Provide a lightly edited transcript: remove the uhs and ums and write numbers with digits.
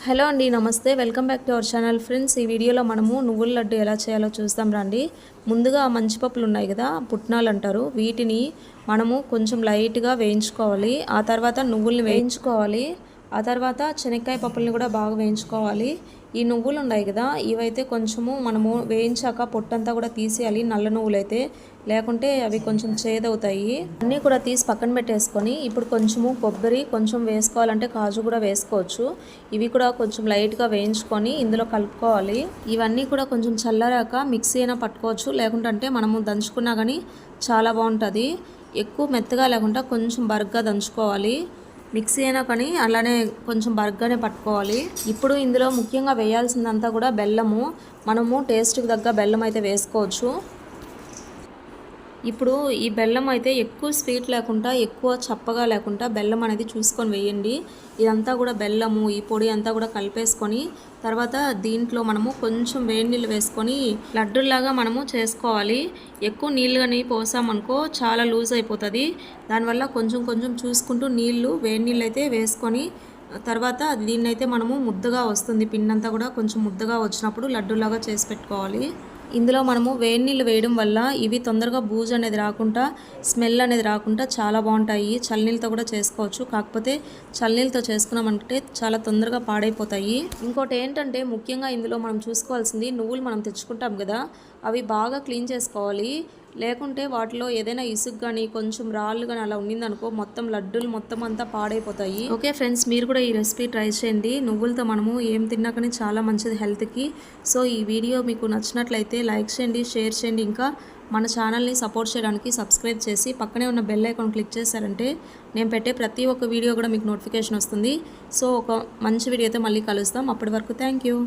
Hello అండి, నమస్తే. Welcome back to our channel friends. ఈ వీడియోలో మనము నువ్వుల లడ్డు ఎలా చేయాలో చూస్తాం రండి. ముందుగా మంచిపప్పులు ఉన్నాయి కదా, పుట్నాలు అంటారు, వీటిని మనము కొంచెం లైట్గా వేయించుకోవాలి. ఆ తర్వాత నువ్వుల్ని వేయించుకోవాలి. ఆ తర్వాత శనక్కాయ పప్పుల్ని కూడా బాగా వేయించుకోవాలి. ఈ నువ్వులు ఉన్నాయి కదా, ఇవైతే కొంచెము మనము వేయించాక పొట్టంతా కూడా తీసేయాలి. నల్ల నువ్వులు అయితే, లేకుంటే అవి కొంచెం చేదవుతాయి. అన్నీ కూడా తీసి పక్కన పెట్టేసుకొని ఇప్పుడు కొంచెము కొబ్బరి కొంచెం వేసుకోవాలంటే కాజు కూడా వేసుకోవచ్చు. ఇవి కూడా కొంచెం లైట్గా వేయించుకొని ఇందులో కలుపుకోవాలి. ఇవన్నీ కూడా కొంచెం చల్లారాక మిక్సీ అయినా పట్టుకోవచ్చు, లేకుంటే మనము దంచుకున్నా కానీ చాలా బాగుంటుంది. ఎక్కువ మెత్తగా లేకుండా కొంచెం బరగ్గా దంచుకోవాలి. మిక్సీ అయినా కానీ అలానే కొంచెం బరగ్గానే పట్టుకోవాలి. ఇప్పుడు ఇందులో ముఖ్యంగా వేయాల్సిందంతా కూడా బెల్లము. మనము టేస్ట్కి తగ్గ బెల్లం అయితే వేసుకోవచ్చు. ఇప్పుడు ఈ బెల్లం అయితే ఎక్కువ స్వీట్ లేకుండా ఎక్కువ చప్పగా లేకుండా బెల్లం అనేది చూసుకొని వేయండి. ఇదంతా కూడా బెల్లము, ఈ పొడి అంతా కూడా కలిపేసుకొని తర్వాత దీంట్లో మనము కొంచెం వేడి నీళ్ళు వేసుకొని లడ్డూలాగా మనము చేసుకోవాలి. ఎక్కువ నీళ్ళుగాని పోసామనుకో చాలా లూజ్ అయిపోతుంది. దానివల్ల కొంచెం కొంచెం చూసుకుంటూ నీళ్ళు, వేడి నీళ్ళు అయితే వేసుకొని తర్వాత దీన్నైతే మనము ముద్దగా వస్తుంది. పిండంతా కూడా కొంచెం ముద్దగా వచ్చినప్పుడు లడ్డూలాగా చేసి పెట్టుకోవాలి. ఇందులో మనము వేడి నీళ్ళు వేయడం వల్ల ఇవి తొందరగా బూజు అనేది రాకుండా, స్మెల్ అనేది రాకుండా చాలా బాగుంటాయి. చల్లనీళ్ళతో కూడా చేసుకోవచ్చు, కాకపోతే చల్లనీళ్ళతో చేసుకున్నామంటే చాలా తొందరగా పాడైపోతాయి. ఇంకోటి ఏంటంటే ముఖ్యంగా ఇందులో మనం చూసుకోవాల్సింది, నువ్వులు మనం తెచ్చుకుంటాం కదా, అవి బాగా క్లీన్ చేసుకోవాలి. లేకుంటే వాటిలో ఏదైనా ఇసుగు కానీ కొంచెం రాళ్ళు కానీ అలా ఉండిందనుకో మొత్తం లడ్డూలు మొత్తం అంతా పాడైపోతాయి. ఓకే ఫ్రెండ్స్, మీరు కూడా ఈ రెసిపీ ట్రై చేయండి. నువ్వులతో మనము ఏం తిన్నా కానీ చాలా మంచిది హెల్త్కి. సో ఈ వీడియో మీకు నచ్చినట్లయితే లైక్ చేయండి, షేర్ చేయండి. ఇంకా మన ఛానల్ని సపోర్ట్ చేయడానికి సబ్స్క్రైబ్ చేసి పక్కనే ఉన్న బెల్ ఐకాన్ క్లిక్ చేశారంటే నేను పెట్టే ప్రతి ఒక్క వీడియో కూడా మీకు నోటిఫికేషన్ వస్తుంది. సో ఒక మంచి వీడియోతో మళ్ళీ కలుస్తాం. అప్పటి వరకు థ్యాంక్ యూ.